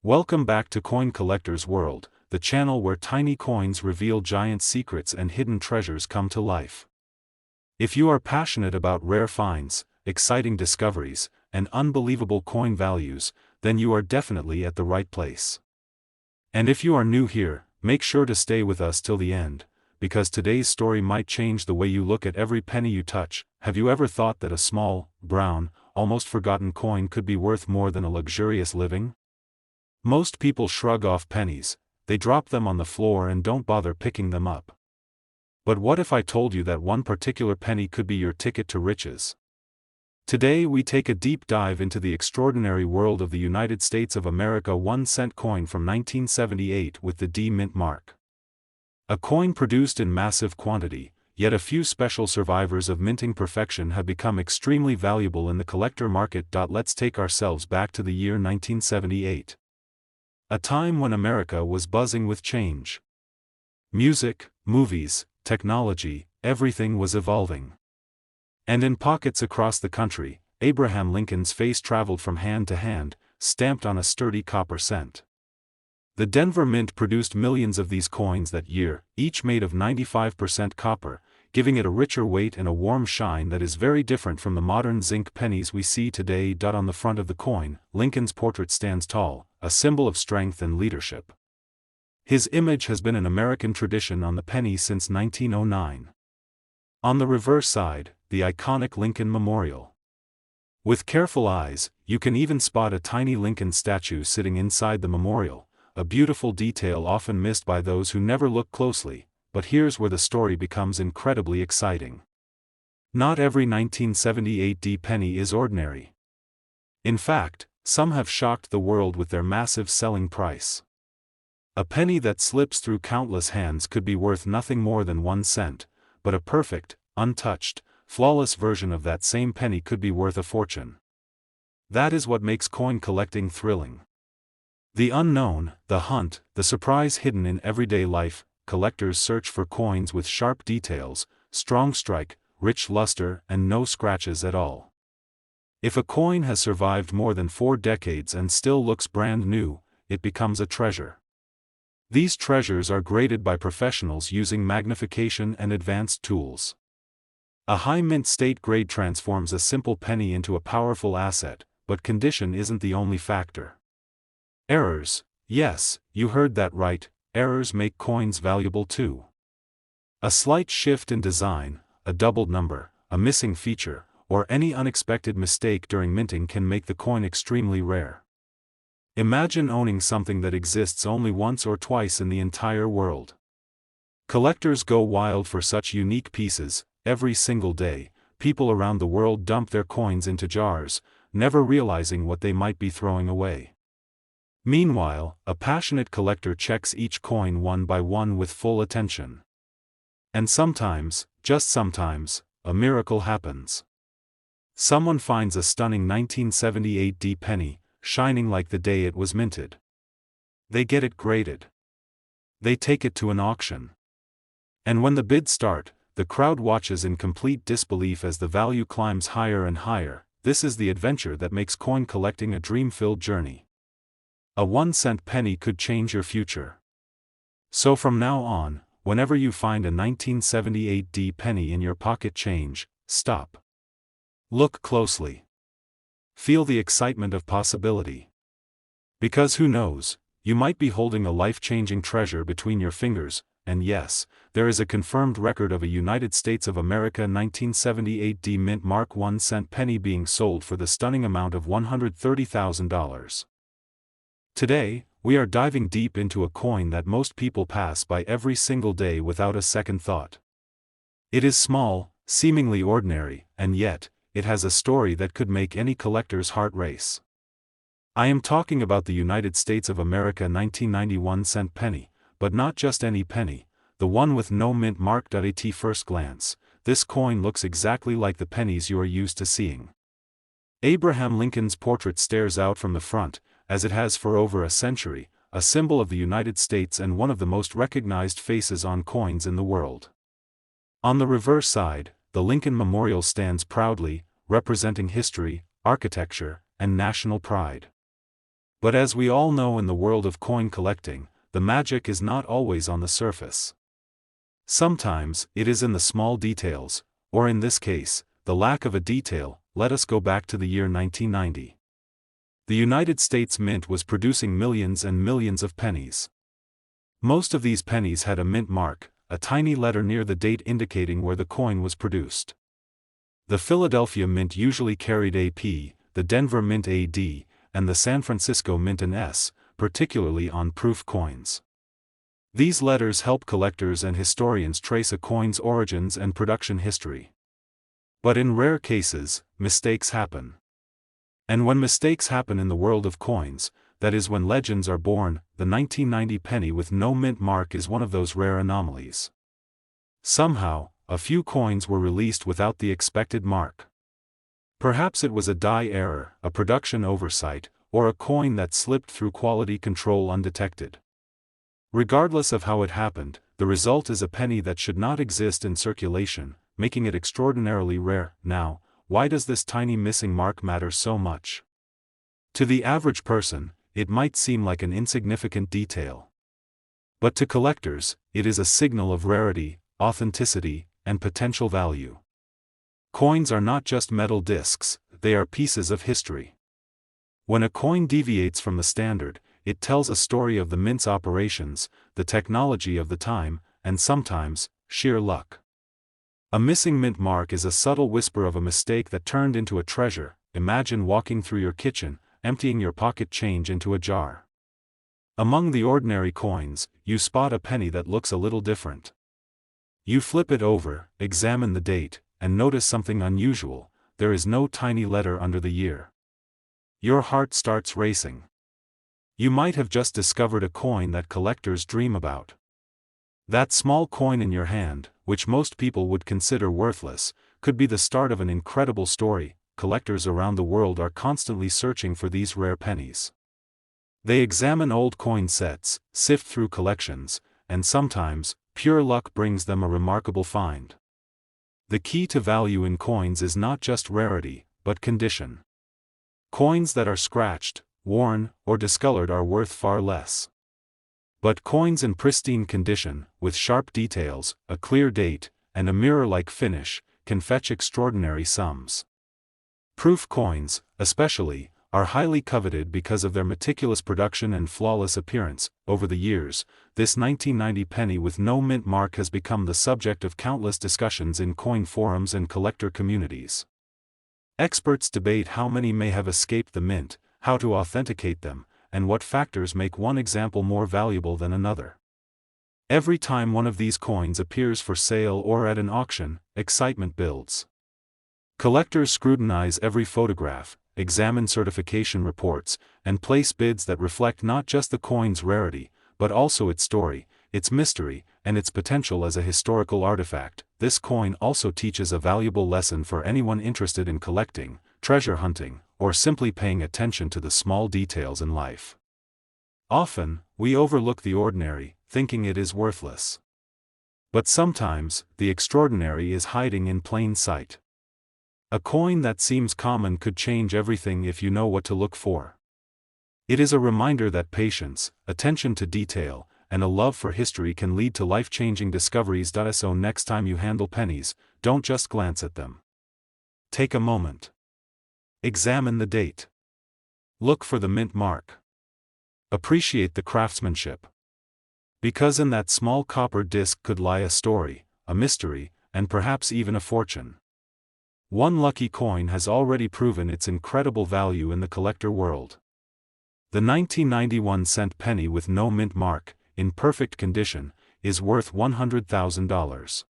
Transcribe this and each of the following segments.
Welcome back to Coin Collector's World, the channel where tiny coins reveal giant secrets and hidden treasures come to life. If you are passionate about rare finds, exciting discoveries, and unbelievable coin values, then you are definitely at the right place. And if you are new here, make sure to stay with us till the end, because today's story might change the way you look at every penny you touch. Have you ever thought that a small, brown, almost forgotten coin could be worth more than a luxurious living? Most people shrug off pennies, they drop them on the floor and don't bother picking them up. But what if I told you that one particular penny could be your ticket to riches? Today we take a deep dive into the extraordinary world of the United States of America 1-cent coin from 1978 with the D mint mark. A coin produced in massive quantity, yet a few special survivors of minting perfection have become extremely valuable in the collector market. Let's take ourselves back to the year 1978. A time when America was buzzing with change. Music, movies, technology, everything was evolving. And in pockets across the country, Abraham Lincoln's face traveled from hand to hand, stamped on a sturdy copper cent. The Denver Mint produced millions of these coins that year, each made of 95% copper, giving it a richer weight and a warm shine that is very different from the modern zinc pennies we see today. On the front of the coin, Lincoln's portrait stands tall, a symbol of strength and leadership. His image has been an American tradition on the penny since 1909. On the reverse side, the iconic Lincoln Memorial. With careful eyes, you can even spot a tiny Lincoln statue sitting inside the memorial, a beautiful detail often missed by those who never look closely. But here's where the story becomes incredibly exciting. Not every 1978 D penny is ordinary. In fact, some have shocked the world with their massive selling price. A penny that slips through countless hands could be worth nothing more than 1 cent, but a perfect, untouched, flawless version of that same penny could be worth a fortune. That is what makes coin collecting thrilling. The unknown, the hunt, the surprise hidden in everyday life. Collectors search for coins with sharp details, strong strike, rich luster, and no scratches at all. If a coin has survived more than 4 decades and still looks brand new, it becomes a treasure. These treasures are graded by professionals using magnification and advanced tools. A high mint state grade transforms a simple penny into a powerful asset, but condition isn't the only factor. Errors, yes, you heard that right. Errors make coins valuable too. A slight shift in design, a doubled number, a missing feature, or any unexpected mistake during minting can make the coin extremely rare. Imagine owning something that exists only once or twice in the entire world. Collectors go wild for such unique pieces. Every single day, people around the world dump their coins into jars, never realizing what they might be throwing away. Meanwhile, a passionate collector checks each coin one by one with full attention. And sometimes, just sometimes, a miracle happens. Someone finds a stunning 1978 D penny, shining like the day it was minted. They get it graded. They take it to an auction. And when the bids start, the crowd watches in complete disbelief as the value climbs higher and higher. This is the adventure that makes coin collecting a dream-filled journey. A 1-cent penny could change your future. So from now on, whenever you find a 1978 D penny in your pocket change, stop. Look closely. Feel the excitement of possibility. Because who knows, you might be holding a life-changing treasure between your fingers. And yes, there is a confirmed record of a United States of America 1978 D mint mark 1-cent penny being sold for the stunning amount of $130,000. Today, we are diving deep into a coin that most people pass by every single day without a second thought. It is small, seemingly ordinary, and yet, it has a story that could make any collector's heart race. I am talking about the United States of America 1991 cent penny, but not just any penny, the one with no mint mark. At first glance, this coin looks exactly like the pennies you are used to seeing. Abraham Lincoln's portrait stares out from the front, as it has for over a century, a symbol of the United States and one of the most recognized faces on coins in the world. On the reverse side, the Lincoln Memorial stands proudly, representing history, architecture, and national pride. But as we all know, in the world of coin collecting, the magic is not always on the surface. Sometimes, it is in the small details, or in this case, the lack of a detail. Let us go back to the year 1990. The United States Mint was producing millions and millions of pennies. Most of these pennies had a mint mark, a tiny letter near the date indicating where the coin was produced. The Philadelphia Mint usually carried a P, the Denver Mint a D, and the San Francisco Mint an S, particularly on proof coins. These letters help collectors and historians trace a coin's origins and production history. But in rare cases, mistakes happen. And when mistakes happen in the world of coins, that is when legends are born. The 1990 penny with no mint mark is one of those rare anomalies. Somehow, a few coins were released without the expected mark. Perhaps it was a die error, a production oversight, or a coin that slipped through quality control undetected. Regardless of how it happened, the result is a penny that should not exist in circulation, making it extraordinarily rare. Now, why does this tiny missing mark matter so much? To the average person, it might seem like an insignificant detail. But to collectors, it is a signal of rarity, authenticity, and potential value. Coins are not just metal discs, they are pieces of history. When a coin deviates from the standard, it tells a story of the mint's operations, the technology of the time, and sometimes, sheer luck. A missing mint mark is a subtle whisper of a mistake that turned into a treasure. Imagine walking through your kitchen, emptying your pocket change into a jar. Among the ordinary coins, you spot a penny that looks a little different. You flip it over, examine the date, and notice something unusual. There is no tiny letter under the year. Your heart starts racing. You might have just discovered a coin that collectors dream about. That small coin in your hand, which most people would consider worthless, could be the start of an incredible story. Collectors around the world are constantly searching for these rare pennies. They examine old coin sets, sift through collections, and sometimes, pure luck brings them a remarkable find. The key to value in coins is not just rarity, but condition. Coins that are scratched, worn, or discolored are worth far less. But coins in pristine condition, with sharp details, a clear date, and a mirror-like finish, can fetch extraordinary sums. Proof coins, especially, are highly coveted because of their meticulous production and flawless appearance. Over the years, this 1990 penny with no mint mark has become the subject of countless discussions in coin forums and collector communities. Experts debate how many may have escaped the mint, how to authenticate them, and what factors make one example more valuable than another. Every time one of these coins appears for sale or at an auction, excitement builds. Collectors scrutinize every photograph, examine certification reports, and place bids that reflect not just the coin's rarity, but also its story, its mystery, and its potential as a historical artifact. This coin also teaches a valuable lesson for anyone interested in collecting, treasure hunting, or simply paying attention to the small details in life. Often, we overlook the ordinary, thinking it is worthless. But sometimes, the extraordinary is hiding in plain sight. A coin that seems common could change everything if you know what to look for. It is a reminder that patience, attention to detail, and a love for history can lead to life-changing discoveries. So next time you handle pennies, don't just glance at them. Take a moment. Examine the date. Look for the mint mark. Appreciate the craftsmanship. Because in that small copper disc could lie a story, a mystery, and perhaps even a fortune. One lucky coin has already proven its incredible value in the collector world. The 1991 cent penny with no mint mark, in perfect condition, is worth $100,000.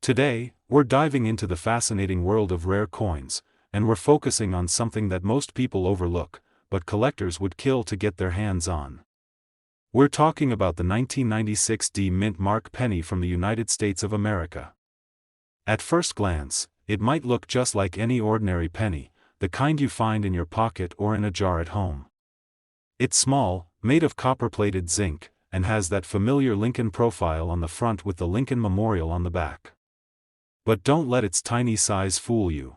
Today, we're diving into the fascinating world of rare coins, and we're focusing on something that most people overlook, but collectors would kill to get their hands on. We're talking about the 1996 D mint mark penny from the United States of America. At first glance, it might look just like any ordinary penny, the kind you find in your pocket or in a jar at home. It's small, made of copper-plated zinc, and has that familiar Lincoln profile on the front with the Lincoln Memorial on the back. But don't let its tiny size fool you.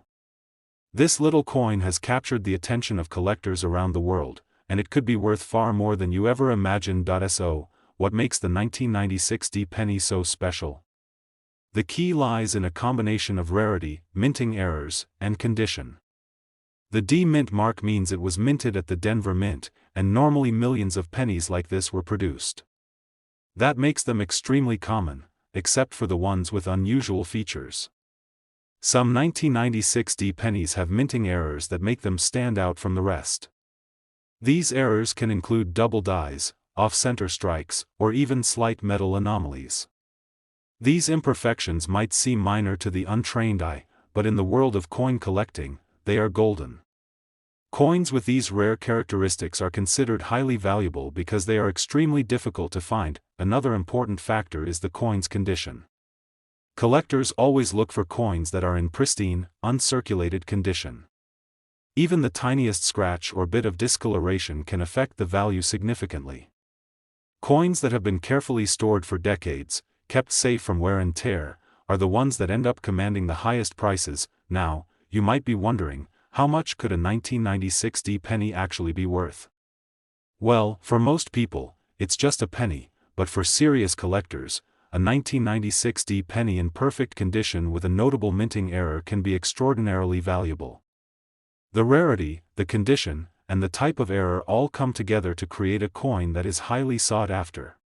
This little coin has captured the attention of collectors around the world, and it could be worth far more than you ever imagined. So, what makes the 1996 D penny so special? The key lies in a combination of rarity, minting errors, and condition. The D mint mark means it was minted at the Denver Mint, and normally millions of pennies like this were produced. That makes them extremely common, except for the ones with unusual features. Some 1996 D pennies have minting errors that make them stand out from the rest. These errors can include double dies, off-center strikes, or even slight metal anomalies. These imperfections might seem minor to the untrained eye, but in the world of coin collecting, they are golden. Coins with these rare characteristics are considered highly valuable because they are extremely difficult to find. Another important factor is the coin's condition. Collectors always look for coins that are in pristine, uncirculated condition. Even the tiniest scratch or bit of discoloration can affect the value significantly. Coins that have been carefully stored for decades, kept safe from wear and tear, are the ones that end up commanding the highest prices. Now, you might be wondering, how much could a 1996 D penny actually be worth? Well, for most people, it's just a penny, but for serious collectors, a 1996 D penny in perfect condition with a notable minting error can be extraordinarily valuable. The rarity, the condition, and the type of error all come together to create a coin that is highly sought after.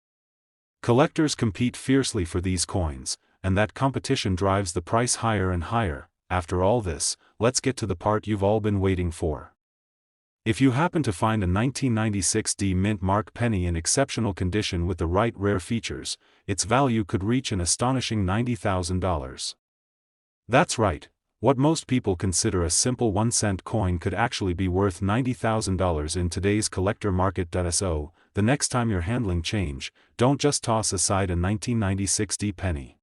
Collectors compete fiercely for these coins, and that competition drives the price higher and higher. After all this, let's get to the part you've all been waiting for. If you happen to find a 1996 D mint mark penny in exceptional condition with the right rare features, its value could reach an astonishing $90,000. That's right, what most people consider a simple 1-cent coin could actually be worth $90,000 in today's collector market. So, the next time you're handling change, don't just toss aside a 1996 D penny.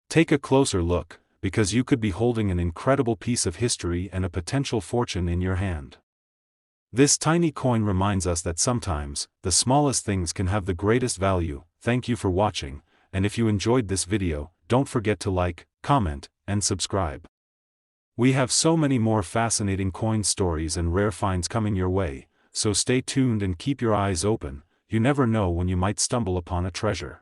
Take a closer look, because you could be holding an incredible piece of history and a potential fortune in your hand. This tiny coin reminds us that sometimes, the smallest things can have the greatest value. Thank you for watching, and if you enjoyed this video, don't forget to like, comment, and subscribe. We have so many more fascinating coin stories and rare finds coming your way, so stay tuned and keep your eyes open. You never know when you might stumble upon a treasure.